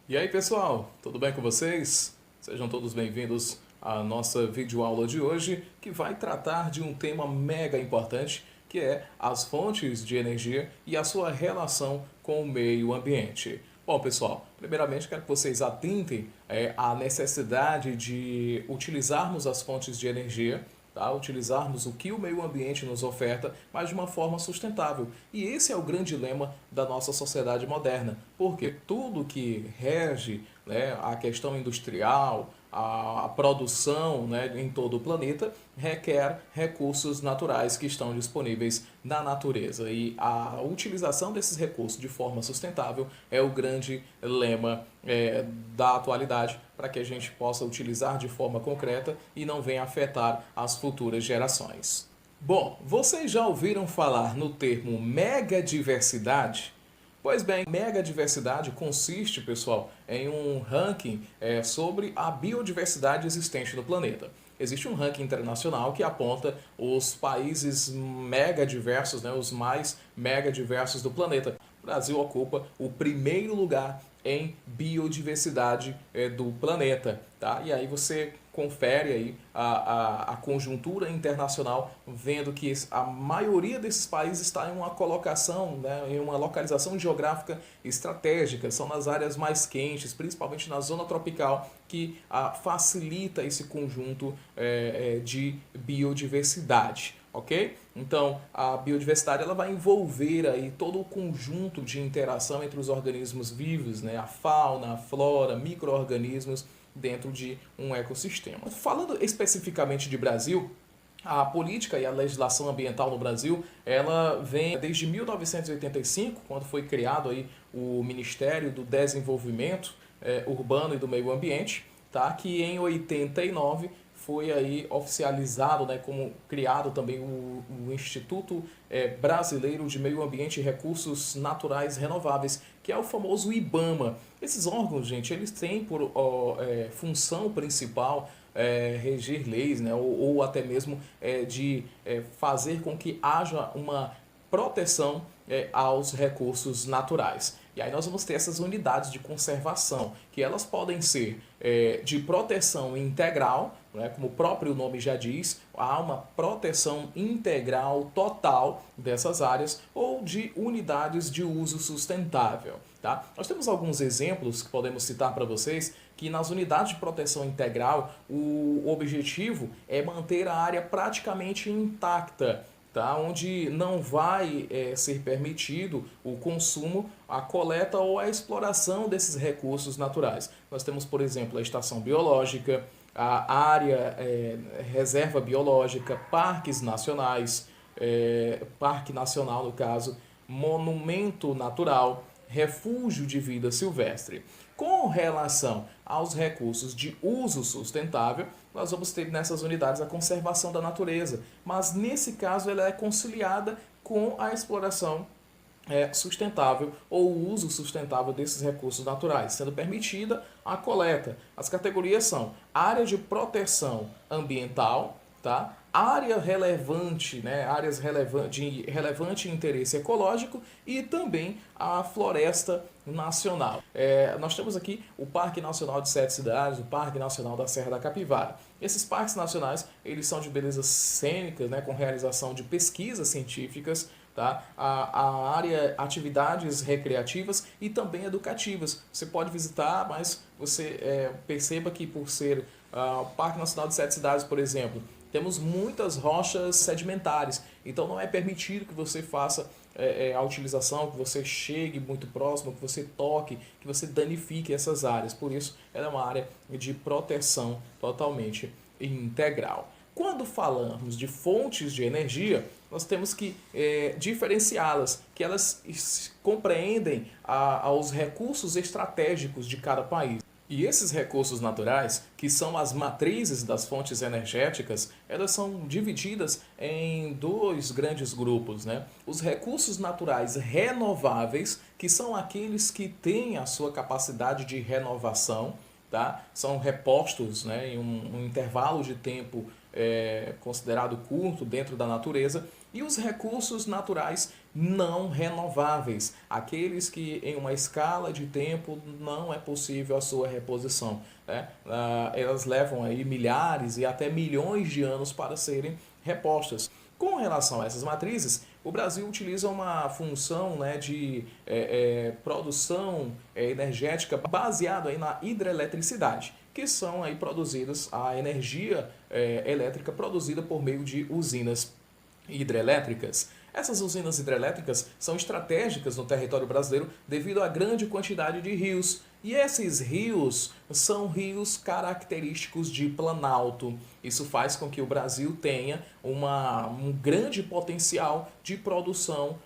E aí pessoal, tudo bem com vocês? Sejam todos bem-vindos à nossa videoaula de hoje, que vai tratar de um tema mega importante, que é as fontes de energia e a sua relação com o meio ambiente. Bom pessoal, primeiramente quero que vocês atentem à necessidade de utilizarmos as fontes de energia, tá? Utilizarmos o que o meio ambiente nos oferta, mas de uma forma sustentável. E esse é o grande lema da nossa sociedade moderna, porque tudo que rege, né, a questão industrial, a produção, né, em todo o planeta, requer recursos naturais que estão disponíveis na natureza. E a utilização desses recursos de forma sustentável é o grande lema da atualidade, para que a gente possa utilizar de forma concreta e não venha afetar as futuras gerações. Bom, vocês já ouviram falar no termo megadiversidade? Pois bem, megadiversidade consiste, pessoal, em um ranking sobre a biodiversidade existente no planeta. Existe um ranking internacional que aponta os países megadiversos, né, os mais megadiversos do planeta. O Brasil ocupa o primeiro lugar em biodiversidade do planeta, tá? E aí você confere aí a conjuntura internacional, vendo que a maioria desses países está em uma colocação, né, em uma localização geográfica estratégica, são nas áreas mais quentes, principalmente na zona tropical, que facilita esse conjunto de biodiversidade. Ok? Então, a biodiversidade ela vai envolver aí todo o conjunto de interação entre os organismos vivos, né? A fauna, a flora, micro-organismos dentro de um ecossistema. Falando especificamente de Brasil, a política e a legislação ambiental no Brasil, ela vem desde 1985, quando foi criado aí o Ministério do Desenvolvimento Urbano e do Meio Ambiente, tá? Que em 89 foi aí oficializado, né, como criado também o Instituto Brasileiro de Meio Ambiente e Recursos Naturais Renováveis, que é o famoso IBAMA. Esses órgãos, gente, eles têm por função principal reger leis, né, ou até mesmo de fazer com que haja uma proteção aos recursos naturais. E aí nós vamos ter essas unidades de conservação, que elas podem ser de proteção integral, né, como o próprio nome já diz, há uma proteção integral total dessas áreas, ou de unidades de uso sustentável. Tá? Nós temos alguns exemplos que podemos citar para vocês, que nas unidades de proteção integral, o objetivo é manter a área praticamente intacta, tá? Onde não vai ser permitido o consumo, a coleta ou a exploração desses recursos naturais. Nós temos, por exemplo, a estação biológica, a área reserva biológica, parques nacionais, parque nacional no caso, monumento natural, refúgio de vida silvestre. Com relação aos recursos de uso sustentável, nós vamos ter nessas unidades a conservação da natureza, mas nesse caso ela é conciliada com a exploração sustentável ou o uso sustentável desses recursos naturais, sendo permitida a coleta. As categorias são área de proteção ambiental, tá? Área relevante, né? Áreas de relevante interesse ecológico e também a floresta nacional. Nós temos aqui o Parque Nacional de Sete Cidades, o Parque Nacional da Serra da Capivara. Esses parques nacionais, eles são de belezas cênicas, né, com realização de pesquisas científicas, tá? A área atividades recreativas e também educativas. Você pode visitar, mas você perceba que por ser o Parque Nacional de Sete Cidades, por exemplo, temos muitas rochas sedimentares, então não é permitido que você faça a utilização, que você chegue muito próximo, que você toque, que você danifique essas áreas. Por isso, ela é uma área de proteção totalmente integral. Quando falamos de fontes de energia, nós temos que diferenciá-las, que elas compreendem aos recursos estratégicos de cada país. E esses recursos naturais, que são as matrizes das fontes energéticas, elas são divididas em dois grandes grupos, né? Os recursos naturais renováveis, que são aqueles que têm a sua capacidade de renovação, tá? São repostos, né, em um intervalo de tempo considerado curto dentro da natureza, e os recursos naturais não renováveis, aqueles que em uma escala de tempo não é possível a sua reposição, né? Elas levam aí milhares e até milhões de anos para serem repostas. Com relação a essas matrizes, o Brasil utiliza uma função, né, de produção energética baseada aí na hidroeletricidade, que são aí produzidas a energia elétrica produzida por meio de usinas hidrelétricas. Essas usinas hidrelétricas são estratégicas no território brasileiro devido à grande quantidade de rios. E esses rios são rios característicos de planalto. Isso faz com que o Brasil tenha um grande potencial de produção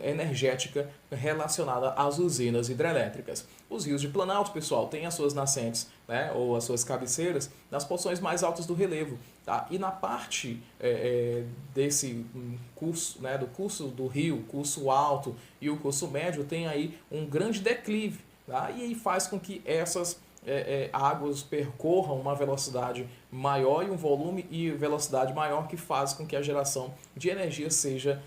energética relacionada às usinas hidrelétricas. Os rios de planalto, pessoal, têm as suas nascentes, né, ou as suas cabeceiras nas porções mais altas do relevo. Tá? E na parte desse curso, né, do curso do rio, curso alto e o curso médio, tem aí um grande declive. Tá? E aí faz com que essas águas percorram uma velocidade maior e um volume e velocidade maior, que faz com que a geração de energia seja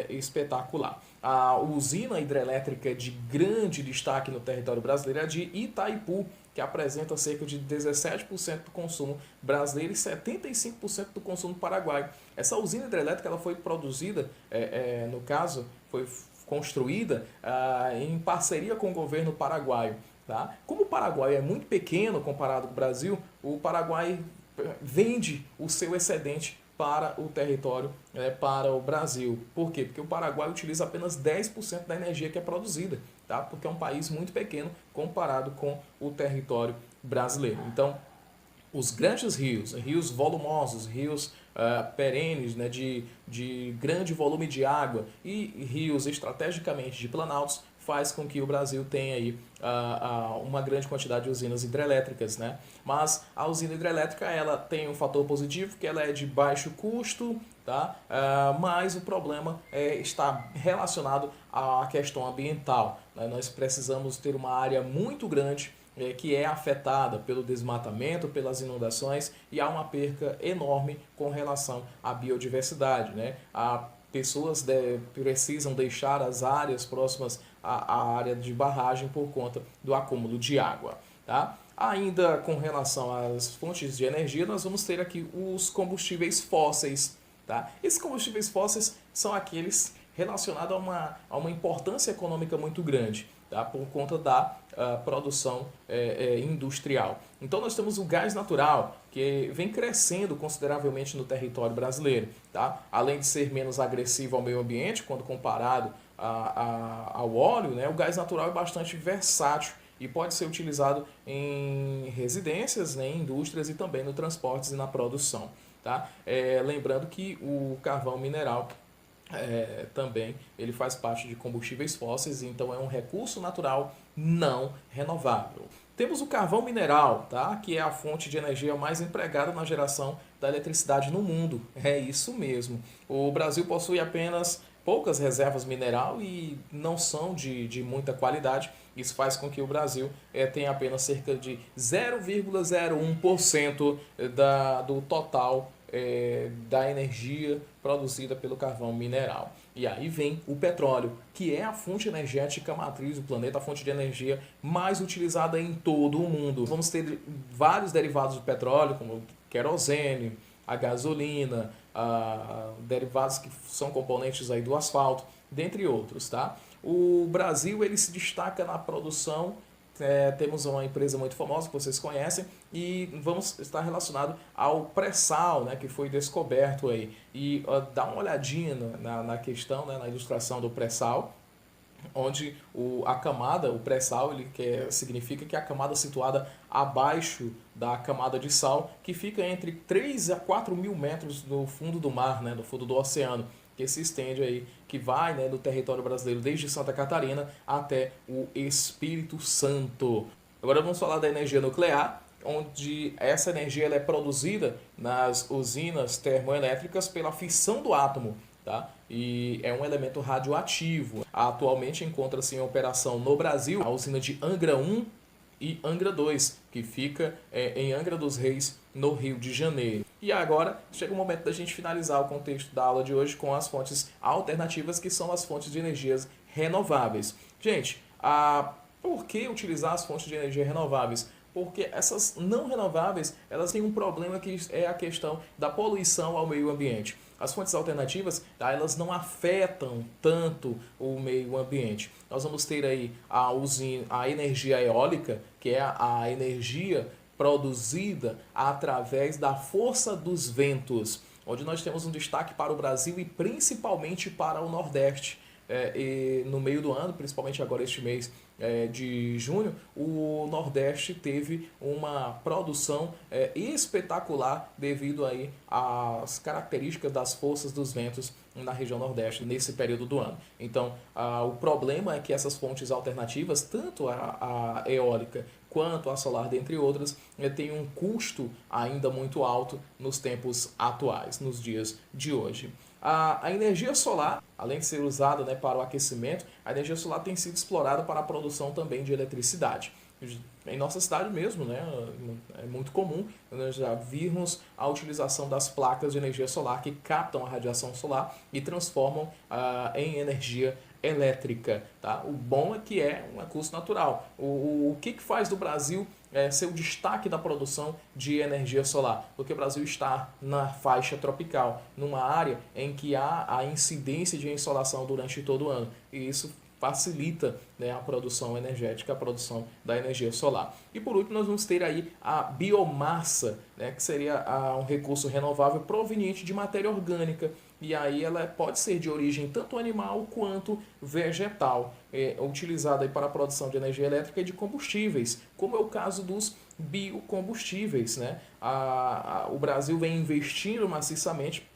espetacular. A usina hidrelétrica de grande destaque no território brasileiro é a de Itaipu, que apresenta cerca de 17% do consumo brasileiro e 75% do consumo paraguaio. Essa usina hidrelétrica ela foi produzida, no caso, foi construída em parceria com o governo paraguaio. Tá? Como o Paraguai é muito pequeno comparado com o Brasil, o Paraguai vende o seu excedente para o território, para o Brasil. Por quê? Porque o Paraguai utiliza apenas 10% da energia que é produzida, tá? Porque é um país muito pequeno comparado com o território brasileiro. Então, os grandes rios, rios volumosos, rios perenes, né, de grande volume de água e rios estrategicamente de planaltos, faz com que o Brasil tenha aí uma grande quantidade de usinas hidrelétricas, né? Mas a usina hidrelétrica ela tem um fator positivo, que ela é de baixo custo, tá? Mas o problema está relacionado à questão ambiental, né? Nós precisamos ter uma área muito grande que é afetada pelo desmatamento, pelas inundações, e há uma perca enorme com relação à biodiversidade, né? Pessoas precisam deixar as áreas próximas à área de barragem por conta do acúmulo de água. Tá? Ainda com relação às fontes de energia, nós vamos ter aqui os combustíveis fósseis. Tá? Esses combustíveis fósseis são aqueles relacionados a uma importância econômica muito grande, tá? Por conta da produção industrial. Então nós temos o gás natural, que vem crescendo consideravelmente no território brasileiro. Tá? Além de ser menos agressivo ao meio ambiente, quando comparado ao óleo, né? O gás natural é bastante versátil e pode ser utilizado em residências, né? Em indústrias e também no transportes e na produção. Tá? Lembrando que o carvão mineral também ele faz parte de combustíveis fósseis, então é um recurso natural não renovável. Temos o carvão mineral, tá? Que é a fonte de energia mais empregada na geração da eletricidade no mundo. É isso mesmo. O Brasil possui apenas poucas reservas mineral e não são de muita qualidade. Isso faz com que o Brasil tenha apenas cerca de 0,01% do total da energia produzida pelo carvão mineral. E aí vem o petróleo, que é a fonte energética matriz do planeta, a fonte de energia mais utilizada em todo o mundo. Vamos ter vários derivados do petróleo, como o querosene, a gasolina, derivados que são componentes aí do asfalto, dentre outros. Tá? O Brasil ele se destaca na produção. Temos uma empresa muito famosa que vocês conhecem e vamos estar relacionado ao pré-sal, né, que foi descoberto aí. E dá uma olhadinha na questão, né, na ilustração do pré-sal, onde a camada, o pré-sal, significa que é a camada situada abaixo da camada de sal, que fica entre 3 a 4 mil metros no fundo do mar, né, no fundo do oceano, que se estende aí, que vai, né, do território brasileiro desde Santa Catarina até o Espírito Santo. Agora vamos falar da energia nuclear, onde essa energia ela é produzida nas usinas termoelétricas pela fissão do átomo. Tá? E é um elemento radioativo. Atualmente encontra-se em operação no Brasil a usina de Angra 1 e Angra 2, que fica em Angra dos Reis, no Rio de Janeiro. E agora chega o momento da gente finalizar o contexto da aula de hoje com as fontes alternativas, que são as fontes de energias renováveis. Gente, por que utilizar as fontes de energia renováveis? Porque essas não renováveis, elas têm um problema que é a questão da poluição ao meio ambiente. As fontes alternativas, elas não afetam tanto o meio ambiente. Nós vamos ter aí a energia eólica, que é a energia produzida através da força dos ventos, onde nós temos um destaque para o Brasil e principalmente para o Nordeste. E no meio do ano, principalmente agora este mês de junho, o Nordeste teve uma produção espetacular devido aí às características das forças dos ventos na região Nordeste nesse período do ano. Então, o problema é que essas fontes alternativas, tanto a eólica quanto a solar, dentre outras, tem um custo ainda muito alto nos tempos atuais, nos dias de hoje. A energia solar, além de ser usada, né, para o aquecimento, a energia solar tem sido explorada para a produção também de eletricidade. Em nossa cidade mesmo, né, é muito comum nós já virmos a utilização das placas de energia solar que captam a radiação solar e transformam em energia elétrica. Tá? O bom é que é um recurso natural. O que faz do Brasil ser o destaque da produção de energia solar? Porque o Brasil está na faixa tropical, numa área em que há a incidência de insolação durante todo o ano. E isso facilita, né, a produção energética, a produção da energia solar. E por último, nós vamos ter aí a biomassa, né, que seria um recurso renovável proveniente de matéria orgânica. E aí ela pode ser de origem tanto animal quanto vegetal, utilizada aí para a produção de energia elétrica e de combustíveis, como é o caso dos biocombustíveis. Né? O Brasil vem investindo maciçamente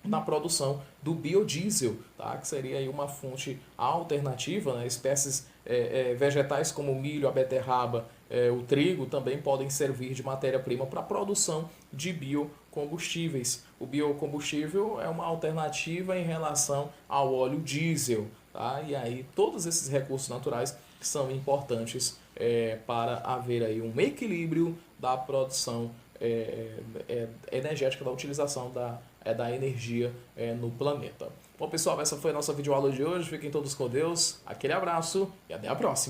na produção do biodiesel, tá? Que seria aí uma fonte alternativa, né? Espécies vegetais como o milho, a beterraba, o trigo também podem servir de matéria-prima para a produção de biocombustíveis. O biocombustível é uma alternativa em relação ao óleo diesel, tá? E aí todos esses recursos naturais são importantes para haver aí um equilíbrio da produção energética, da utilização da energia no planeta. Bom, pessoal, essa foi a nossa videoaula de hoje. Fiquem todos com Deus. Aquele abraço e até a próxima.